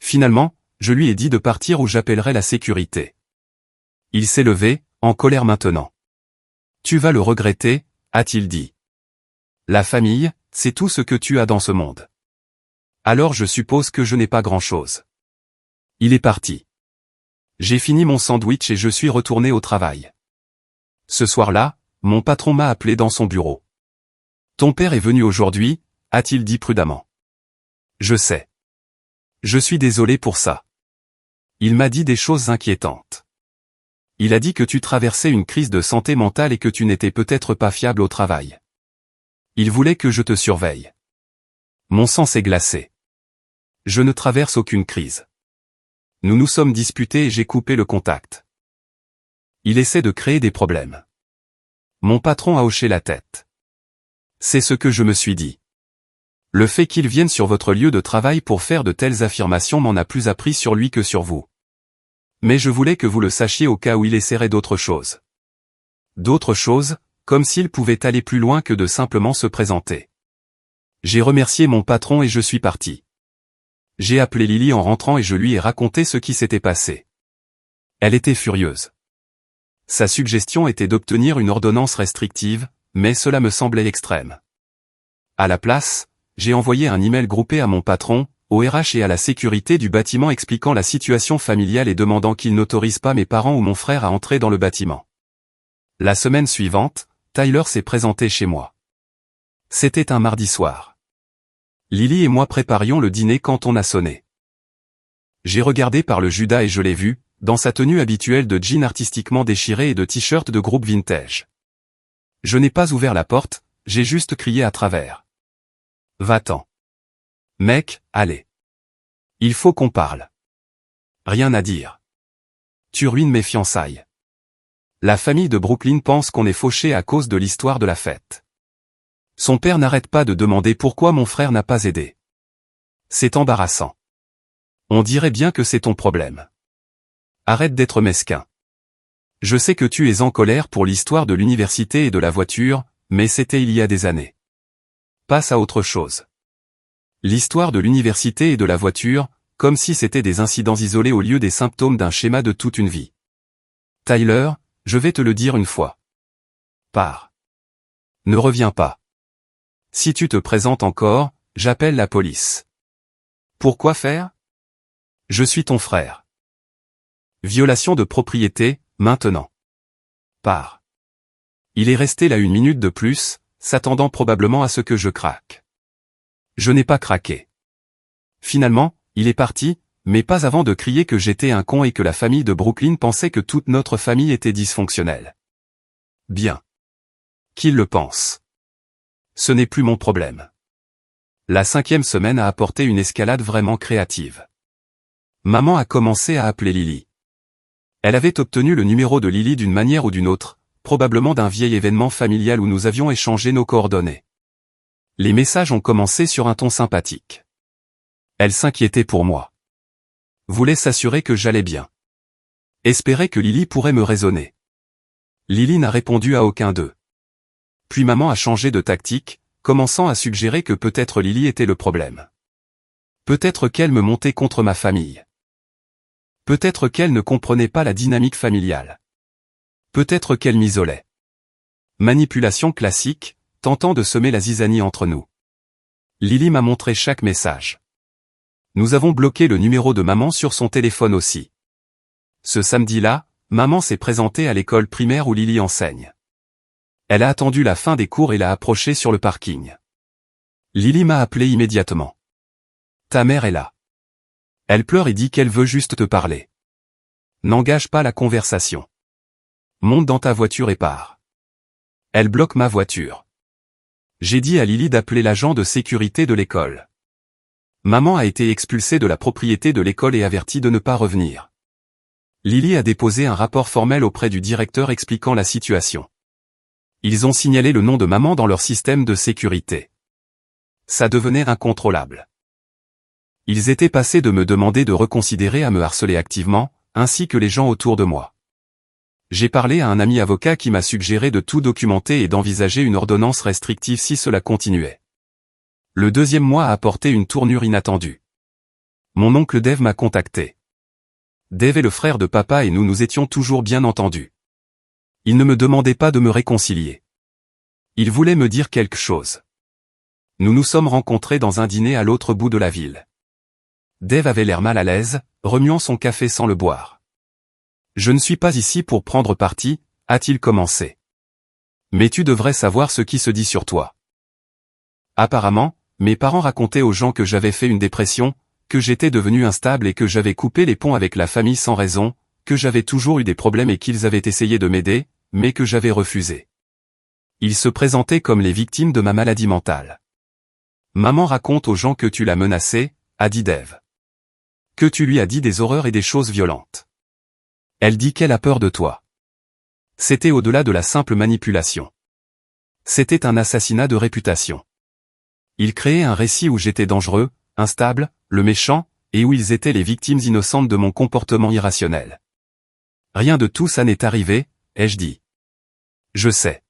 Finalement, je lui ai dit de partir ou j'appellerai la sécurité. Il s'est levé, en colère maintenant. Tu vas le regretter, a-t-il dit. La famille, c'est tout ce que tu as dans ce monde. Alors je suppose que je n'ai pas grand-chose. Il est parti. J'ai fini mon sandwich et je suis retourné au travail. Ce soir-là, mon patron m'a appelé dans son bureau. Ton père est venu aujourd'hui, a-t-il dit prudemment. Je sais. Je suis désolé pour ça. Il m'a dit des choses inquiétantes. Il a dit que tu traversais une crise de santé mentale et que tu n'étais peut-être pas fiable au travail. Il voulait que je te surveille. Mon sang s'est glacé. Je ne traverse aucune crise. Nous nous sommes disputés et j'ai coupé le contact. Il essaie de créer des problèmes. Mon patron a hoché la tête. C'est ce que je me suis dit. Le fait qu'il vienne sur votre lieu de travail pour faire de telles affirmations m'en a plus appris sur lui que sur vous. Mais je voulais que vous le sachiez au cas où il essaierait d'autres choses. D'autres choses, comme s'il pouvait aller plus loin que de simplement se présenter. J'ai remercié mon patron et je suis parti. J'ai appelé Lily en rentrant et je lui ai raconté ce qui s'était passé. Elle était furieuse. Sa suggestion était d'obtenir une ordonnance restrictive, mais cela me semblait extrême. À la place, j'ai envoyé un email groupé à mon patron, au RH et à la sécurité du bâtiment expliquant la situation familiale et demandant qu'ils n'autorisent pas mes parents ou mon frère à entrer dans le bâtiment. La semaine suivante, Tyler s'est présenté chez moi. C'était un mardi soir. Lily et moi préparions le dîner quand on a sonné. J'ai regardé par le Judas et je l'ai vu, dans sa tenue habituelle de jean artistiquement déchiré et de t-shirt de groupe vintage. Je n'ai pas ouvert la porte, j'ai juste crié à travers. Va-t'en. Mec, allez. Il faut qu'on parle. Rien à dire. Tu ruines mes fiançailles. La famille de Brooklyn pense qu'on est fauché à cause de l'histoire de la fête. Son père n'arrête pas de demander pourquoi mon frère n'a pas aidé. C'est embarrassant. On dirait bien que c'est ton problème. Arrête d'être mesquin. Je sais que tu es en colère pour l'histoire de l'université et de la voiture, mais c'était il y a des années. Passe à autre chose. L'histoire de l'université et de la voiture, comme si c'était des incidents isolés au lieu des symptômes d'un schéma de toute une vie. Tyler, je vais te le dire une fois. Pars. Ne reviens pas. Si tu te présentes encore, j'appelle la police. Pourquoi faire? Je suis ton frère. Violation de propriété, maintenant. Pars. Il est resté là 1 minute de plus, s'attendant probablement à ce que je craque. Je n'ai pas craqué. Finalement, il est parti, mais pas avant de crier que j'étais un con et que la famille de Brooklyn pensait que toute notre famille était dysfonctionnelle. Bien. Qu'il le pense. Ce n'est plus mon problème. La 5e semaine a apporté une escalade vraiment créative. Maman a commencé à appeler Lily. Elle avait obtenu le numéro de Lily d'une manière ou d'une autre, probablement d'un vieil événement familial où nous avions échangé nos coordonnées. Les messages ont commencé sur un ton sympathique. Elle s'inquiétait pour moi. Voulait s'assurer que j'allais bien. Espérait que Lily pourrait me raisonner. Lily n'a répondu à aucun d'eux. Puis maman a changé de tactique, commençant à suggérer que peut-être Lily était le problème. Peut-être qu'elle me montait contre ma famille. Peut-être qu'elle ne comprenait pas la dynamique familiale. Peut-être qu'elle m'isolait. Manipulation classique, tentant de semer la zizanie entre nous. Lily m'a montré chaque message. Nous avons bloqué le numéro de maman sur son téléphone aussi. Ce samedi-là, maman s'est présentée à l'école primaire où Lily enseigne. Elle a attendu la fin des cours et l'a approchée sur le parking. Lily m'a appelé immédiatement. Ta mère est là. Elle pleure et dit qu'elle veut juste te parler. N'engage pas la conversation. Monte dans ta voiture et pars. Elle bloque ma voiture. J'ai dit à Lily d'appeler l'agent de sécurité de l'école. Maman a été expulsée de la propriété de l'école et avertie de ne pas revenir. Lily a déposé un rapport formel auprès du directeur expliquant la situation. Ils ont signalé le nom de maman dans leur système de sécurité. Ça devenait incontrôlable. Ils étaient passés de me demander de reconsidérer à me harceler activement, ainsi que les gens autour de moi. J'ai parlé à un ami avocat qui m'a suggéré de tout documenter et d'envisager une ordonnance restrictive si cela continuait. Le 2e mois a apporté une tournure inattendue. Mon oncle Dave m'a contacté. Dave est le frère de papa et nous nous étions toujours bien entendus. Il ne me demandait pas de me réconcilier. Il voulait me dire quelque chose. Nous nous sommes rencontrés dans un dîner à l'autre bout de la ville. Dave avait l'air mal à l'aise, remuant son café sans le boire. Je ne suis pas ici pour prendre parti, a-t-il commencé. Mais tu devrais savoir ce qui se dit sur toi. Apparemment, mes parents racontaient aux gens que j'avais fait une dépression, que j'étais devenu instable et que j'avais coupé les ponts avec la famille sans raison, que j'avais toujours eu des problèmes et qu'ils avaient essayé de m'aider, mais que j'avais refusé. Ils se présentaient comme les victimes de ma maladie mentale. Maman raconte aux gens que tu l'as menacée, a dit Dave. Que tu lui as dit des horreurs et des choses violentes. Elle dit qu'elle a peur de toi. C'était au-delà de la simple manipulation. C'était un assassinat de réputation. Il créait un récit où j'étais dangereux, instable, le méchant, et où ils étaient les victimes innocentes de mon comportement irrationnel. Rien de tout ça n'est arrivé, ai-je dit. Je sais.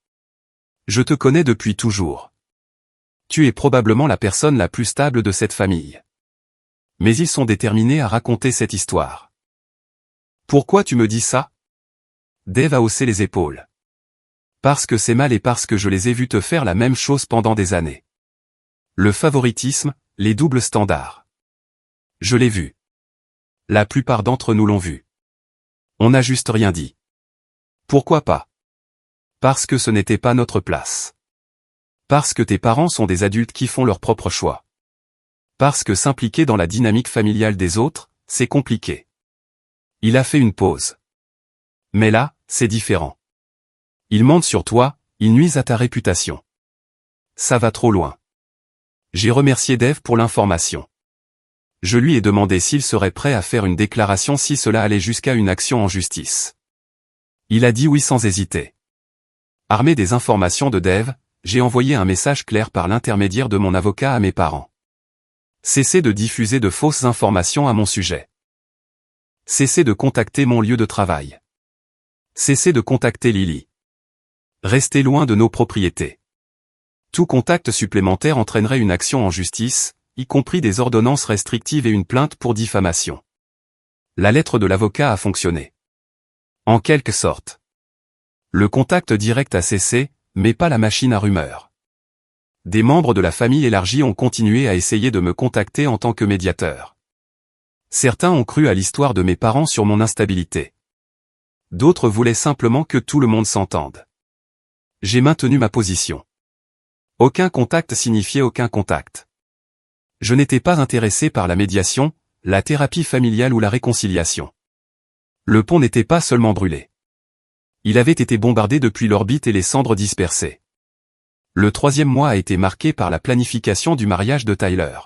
Je te connais depuis toujours. Tu es probablement la personne la plus stable de cette famille. Mais ils sont déterminés à raconter cette histoire. Pourquoi tu me dis ça? Dave a haussé les épaules. Parce que c'est mal et parce que je les ai vus te faire la même chose pendant des années. Le favoritisme, les doubles standards. Je l'ai vu. La plupart d'entre nous l'ont vu. On n'a juste rien dit. Pourquoi pas? Parce que ce n'était pas notre place. Parce que tes parents sont des adultes qui font leurs propres choix. Parce que s'impliquer dans la dynamique familiale des autres, c'est compliqué. Il a fait une pause. Mais là, c'est différent. Ils mentent sur toi, ils nuisent à ta réputation. Ça va trop loin. J'ai remercié Dave pour l'information. Je lui ai demandé s'il serait prêt à faire une déclaration si cela allait jusqu'à une action en justice. Il a dit oui sans hésiter. Armé des informations de Dave, j'ai envoyé un message clair par l'intermédiaire de mon avocat à mes parents. Cessez de diffuser de fausses informations à mon sujet. Cessez de contacter mon lieu de travail. Cessez de contacter Lily. Restez loin de nos propriétés. Tout contact supplémentaire entraînerait une action en justice, y compris des ordonnances restrictives et une plainte pour diffamation. La lettre de l'avocat a fonctionné. En quelque sorte. Le contact direct a cessé, mais pas la machine à rumeurs. Des membres de la famille élargie ont continué à essayer de me contacter en tant que médiateur. Certains ont cru à l'histoire de mes parents sur mon instabilité. D'autres voulaient simplement que tout le monde s'entende. J'ai maintenu ma position. Aucun contact signifiait aucun contact. Je n'étais pas intéressé par la médiation, la thérapie familiale ou la réconciliation. Le pont n'était pas seulement brûlé. Il avait été bombardé depuis l'orbite et les cendres dispersées. Le 3e mois a été marqué par la planification du mariage de Tyler.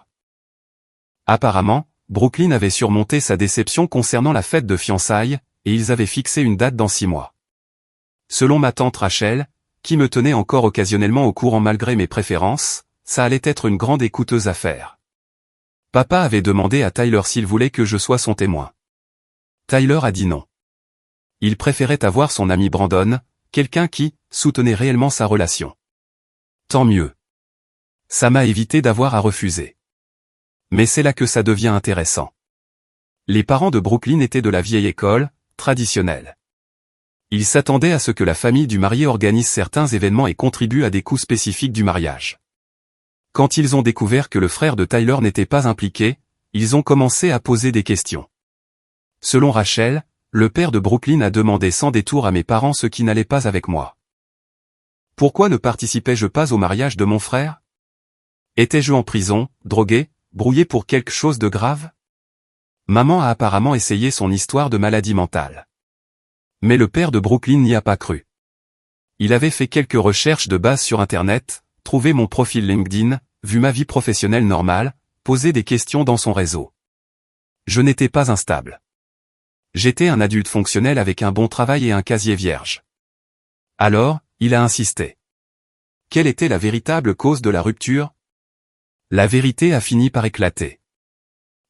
Apparemment, Brooklyn avait surmonté sa déception concernant la fête de fiançailles, et ils avaient fixé une date dans 6 mois. Selon ma tante Rachel, qui me tenait encore occasionnellement au courant malgré mes préférences, ça allait être une grande et coûteuse affaire. Papa avait demandé à Tyler s'il voulait que je sois son témoin. Tyler a dit non. Il préférait avoir son ami Brandon, quelqu'un qui soutenait réellement sa relation. Tant mieux. Ça m'a évité d'avoir à refuser. Mais c'est là que ça devient intéressant. Les parents de Brooklyn étaient de la vieille école, traditionnelle. Ils s'attendaient à ce que la famille du marié organise certains événements et contribue à des coûts spécifiques du mariage. Quand ils ont découvert que le frère de Tyler n'était pas impliqué, ils ont commencé à poser des questions. Selon Rachel, le père de Brooklyn a demandé sans détour à mes parents ce qui n'allait pas avec moi. Pourquoi ne participais-je pas au mariage de mon frère? Étais-je en prison, drogué, brouillé pour quelque chose de grave? Maman a apparemment essayé son histoire de maladie mentale. Mais le père de Brooklyn n'y a pas cru. Il avait fait quelques recherches de base sur Internet, trouvé mon profil LinkedIn, vu ma vie professionnelle normale, posé des questions dans son réseau. Je n'étais pas instable. J'étais un adulte fonctionnel avec un bon travail et un casier vierge. Alors, il a insisté. Quelle était la véritable cause de la rupture? La vérité a fini par éclater.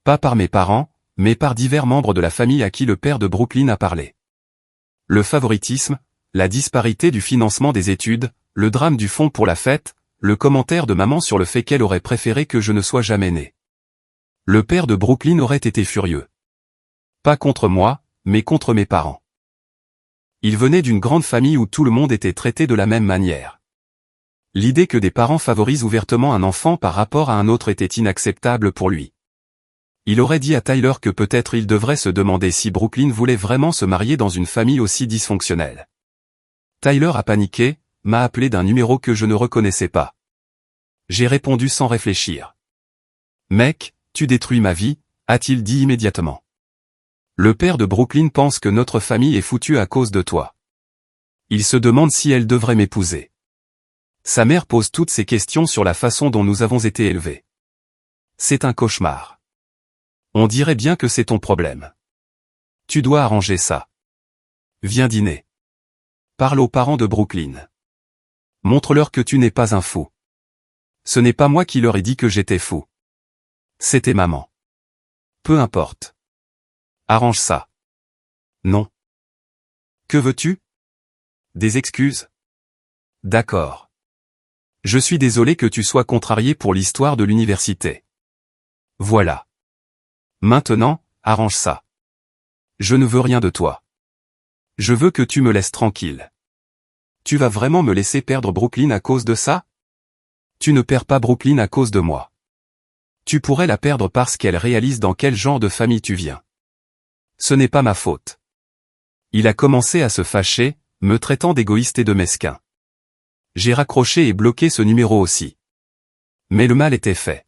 Pas par mes parents, mais par divers membres de la famille à qui le père de Brooklyn a parlé. Le favoritisme, la disparité du financement des études, le drame du fonds pour la fête, le commentaire de maman sur le fait qu'elle aurait préféré que je ne sois jamais né. Le père de Brooklyn aurait été furieux. Pas contre moi, mais contre mes parents. Il venait d'une grande famille où tout le monde était traité de la même manière. L'idée que des parents favorisent ouvertement un enfant par rapport à un autre était inacceptable pour lui. Il aurait dit à Tyler que peut-être il devrait se demander si Brooklyn voulait vraiment se marier dans une famille aussi dysfonctionnelle. Tyler a paniqué, m'a appelé d'un numéro que je ne reconnaissais pas. J'ai répondu sans réfléchir. « Mec, tu détruis ma vie », a-t-il dit immédiatement. Le père de Brooklyn pense que notre famille est foutue à cause de toi. Il se demande si elle devrait m'épouser. Sa mère pose toutes ces questions sur la façon dont nous avons été élevés. C'est un cauchemar. On dirait bien que c'est ton problème. Tu dois arranger ça. Viens dîner. Parle aux parents de Brooklyn. Montre-leur que tu n'es pas un fou. Ce n'est pas moi qui leur ai dit que j'étais fou. C'était maman. Peu importe. Arrange ça. Non. Que veux-tu? Des excuses? D'accord. Je suis désolé que tu sois contrarié pour l'histoire de l'université. Voilà. Maintenant, arrange ça. Je ne veux rien de toi. Je veux que tu me laisses tranquille. Tu vas vraiment me laisser perdre Brooklyn à cause de ça? Tu ne perds pas Brooklyn à cause de moi. Tu pourrais la perdre parce qu'elle réalise dans quel genre de famille tu viens. Ce n'est pas ma faute. Il a commencé à se fâcher, me traitant d'égoïste et de mesquin. J'ai raccroché et bloqué ce numéro aussi. Mais le mal était fait.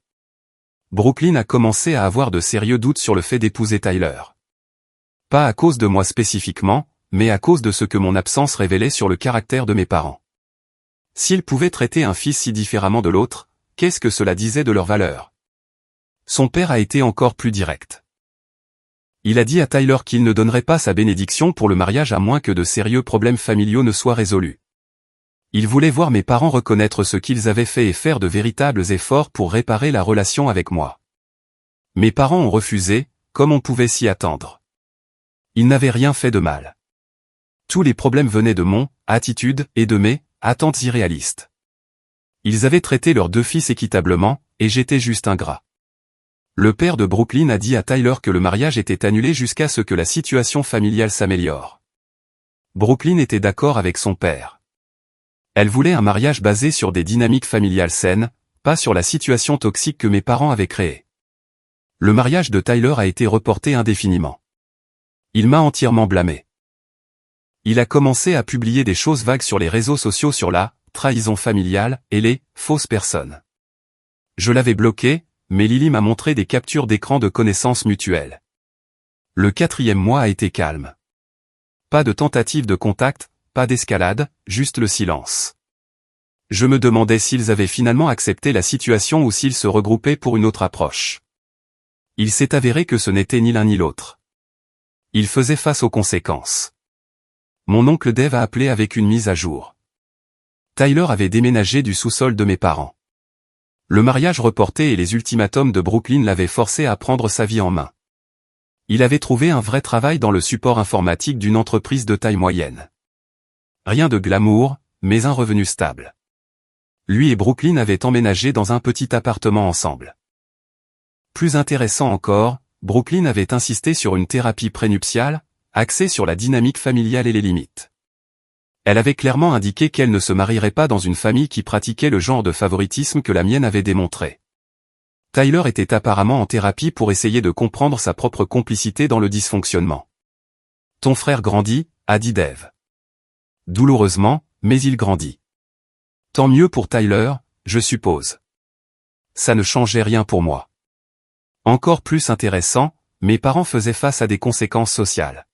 Brooklyn a commencé à avoir de sérieux doutes sur le fait d'épouser Tyler. Pas à cause de moi spécifiquement, mais à cause de ce que mon absence révélait sur le caractère de mes parents. S'ils pouvaient traiter un fils si différemment de l'autre, qu'est-ce que cela disait de leur valeur? Son père a été encore plus direct. Il a dit à Tyler qu'il ne donnerait pas sa bénédiction pour le mariage à moins que de sérieux problèmes familiaux ne soient résolus. Il voulait voir mes parents reconnaître ce qu'ils avaient fait et faire de véritables efforts pour réparer la relation avec moi. Mes parents ont refusé, comme on pouvait s'y attendre. Ils n'avaient rien fait de mal. Tous les problèmes venaient de mon attitude et de mes attentes irréalistes. Ils avaient traité leurs 2 fils équitablement, et j'étais juste ingrat. Le père de Brooklyn a dit à Tyler que le mariage était annulé jusqu'à ce que la situation familiale s'améliore. Brooklyn était d'accord avec son père. Elle voulait un mariage basé sur des dynamiques familiales saines, pas sur la situation toxique que mes parents avaient créée. Le mariage de Tyler a été reporté indéfiniment. Il m'a entièrement blâmé. Il a commencé à publier des choses vagues sur les réseaux sociaux sur la trahison familiale et les fausses personnes. Je l'avais bloqué, mais Lily m'a montré des captures d'écran de connaissances mutuelles. Le 4e mois a été calme. Pas de tentative de contact, pas d'escalade, juste le silence. Je me demandais s'ils avaient finalement accepté la situation ou s'ils se regroupaient pour une autre approche. Il s'est avéré que ce n'était ni l'un ni l'autre. Ils faisaient face aux conséquences. Mon oncle Dave a appelé avec une mise à jour. Tyler avait déménagé du sous-sol de mes parents. Le mariage reporté et les ultimatums de Brooklyn l'avaient forcé à prendre sa vie en main. Il avait trouvé un vrai travail dans le support informatique d'une entreprise de taille moyenne. Rien de glamour, mais un revenu stable. Lui et Brooklyn avaient emménagé dans un petit appartement ensemble. Plus intéressant encore, Brooklyn avait insisté sur une thérapie prénuptiale, axée sur la dynamique familiale et les limites. Elle avait clairement indiqué qu'elle ne se marierait pas dans une famille qui pratiquait le genre de favoritisme que la mienne avait démontré. Tyler était apparemment en thérapie pour essayer de comprendre sa propre complicité dans le dysfonctionnement. « Ton frère grandit », a dit Dave. Douloureusement, mais il grandit. Tant mieux pour Tyler, je suppose. Ça ne changeait rien pour moi. Encore plus intéressant, mes parents faisaient face à des conséquences sociales.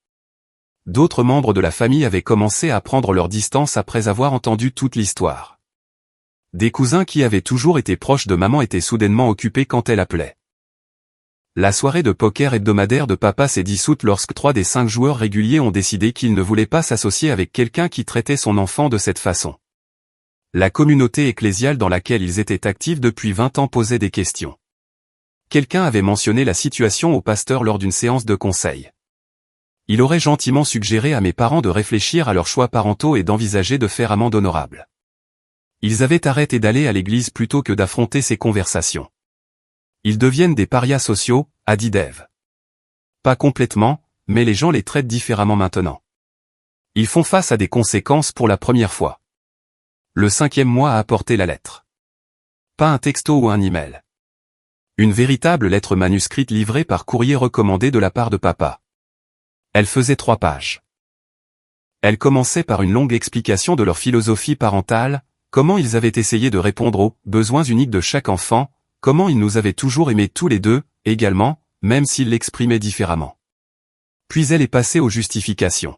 D'autres membres de la famille avaient commencé à prendre leur distance après avoir entendu toute l'histoire. Des cousins qui avaient toujours été proches de maman étaient soudainement occupés quand elle appelait. La soirée de poker hebdomadaire de papa s'est dissoute lorsque 3 des 5 joueurs réguliers ont décidé qu'ils ne voulaient pas s'associer avec quelqu'un qui traitait son enfant de cette façon. La communauté ecclésiale dans laquelle ils étaient actifs depuis 20 ans posait des questions. Quelqu'un avait mentionné la situation au pasteur lors d'une séance de conseil. Il aurait gentiment suggéré à mes parents de réfléchir à leurs choix parentaux et d'envisager de faire amende honorable. Ils avaient arrêté d'aller à l'église plutôt que d'affronter ces conversations. Ils deviennent des parias sociaux, a dit Dave. Pas complètement, mais les gens les traitent différemment maintenant. Ils font face à des conséquences pour la première fois. Le 5e mois a apporté la lettre. Pas un texto ou un email. Une véritable lettre manuscrite livrée par courrier recommandé de la part de papa. Elle faisait 3 pages. Elle commençait par une longue explication de leur philosophie parentale, comment ils avaient essayé de répondre aux besoins uniques de chaque enfant, comment ils nous avaient toujours aimés tous les deux, également, même s'ils l'exprimaient différemment. Puis elle est passée aux justifications.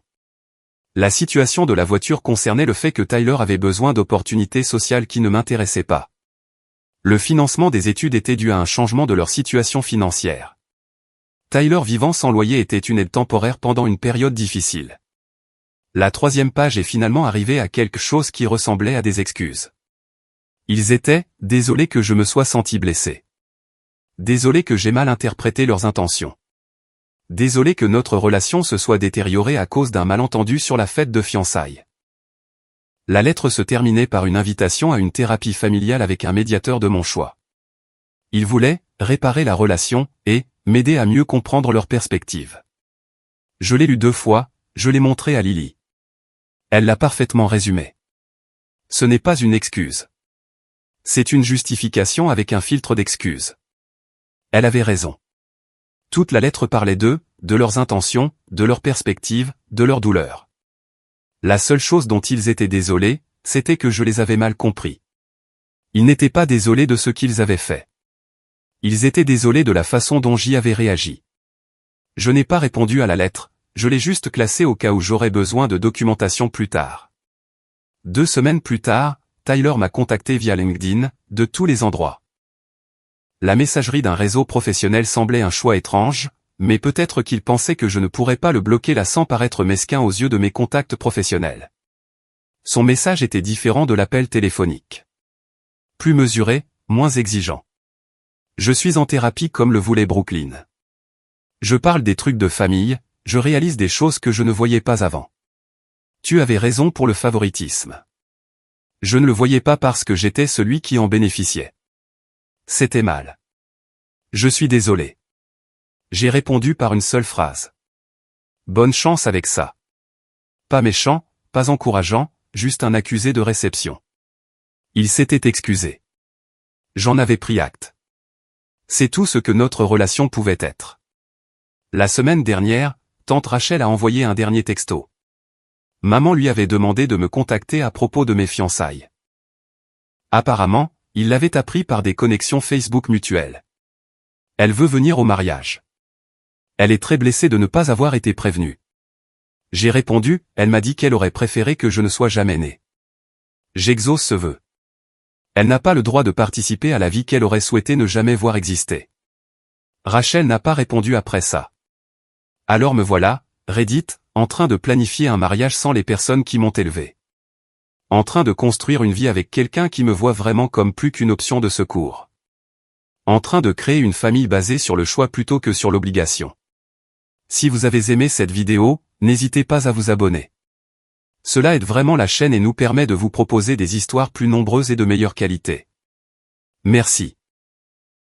La situation de la voiture concernait le fait que Tyler avait besoin d'opportunités sociales qui ne m'intéressaient pas. Le financement des études était dû à un changement de leur situation financière. Tyler vivant sans loyer était une aide temporaire pendant une période difficile. La 3e page est finalement arrivée à quelque chose qui ressemblait à des excuses. Ils étaient désolés que je me sois senti blessé. Désolés que j'ai mal interprété leurs intentions. Désolés que notre relation se soit détériorée à cause d'un malentendu sur la fête de fiançailles. La lettre se terminait par une invitation à une thérapie familiale avec un médiateur de mon choix. Ils voulaient réparer la relation et m'aider à mieux comprendre leur perspective. Je l'ai lu 2 fois, je l'ai montré à Lily. Elle l'a parfaitement résumé. Ce n'est pas une excuse. C'est une justification avec un filtre d'excuses. Elle avait raison. Toute la lettre parlait d'eux, de leurs intentions, de leurs perspectives, de leur douleur. La seule chose dont ils étaient désolés, c'était que je les avais mal compris. Ils n'étaient pas désolés de ce qu'ils avaient fait. Ils étaient désolés de la façon dont j'y avais réagi. Je n'ai pas répondu à la lettre, je l'ai juste classée au cas où j'aurais besoin de documentation plus tard. 2 semaines plus tard, Tyler m'a contacté via LinkedIn, de tous les endroits. La messagerie d'un réseau professionnel semblait un choix étrange, mais peut-être qu'il pensait que je ne pourrais pas le bloquer là sans paraître mesquin aux yeux de mes contacts professionnels. Son message était différent de l'appel téléphonique. Plus mesuré, moins exigeant. Je suis en thérapie comme le voulait Brooklyn. Je parle des trucs de famille, je réalise des choses que je ne voyais pas avant. Tu avais raison pour le favoritisme. Je ne le voyais pas parce que j'étais celui qui en bénéficiait. C'était mal. Je suis désolé. J'ai répondu par une seule phrase. Bonne chance avec ça. Pas méchant, pas encourageant, juste un accusé de réception. Il s'était excusé. J'en avais pris acte. C'est tout ce que notre relation pouvait être. La semaine dernière, tante Rachel a envoyé un dernier texto. Maman lui avait demandé de me contacter à propos de mes fiançailles. Apparemment, il l'avait appris par des connexions Facebook mutuelles. Elle veut venir au mariage. Elle est très blessée de ne pas avoir été prévenue. J'ai répondu, elle m'a dit qu'elle aurait préféré que je ne sois jamais né. J'exauce ce vœu. Elle n'a pas le droit de participer à la vie qu'elle aurait souhaité ne jamais voir exister. Rachel n'a pas répondu après ça. Alors me voilà, Reddit, en train de planifier un mariage sans les personnes qui m'ont élevé. En train de construire une vie avec quelqu'un qui me voit vraiment comme plus qu'une option de secours. En train de créer une famille basée sur le choix plutôt que sur l'obligation. Si vous avez aimé cette vidéo, n'hésitez pas à vous abonner. Cela aide vraiment la chaîne et nous permet de vous proposer des histoires plus nombreuses et de meilleure qualité. Merci.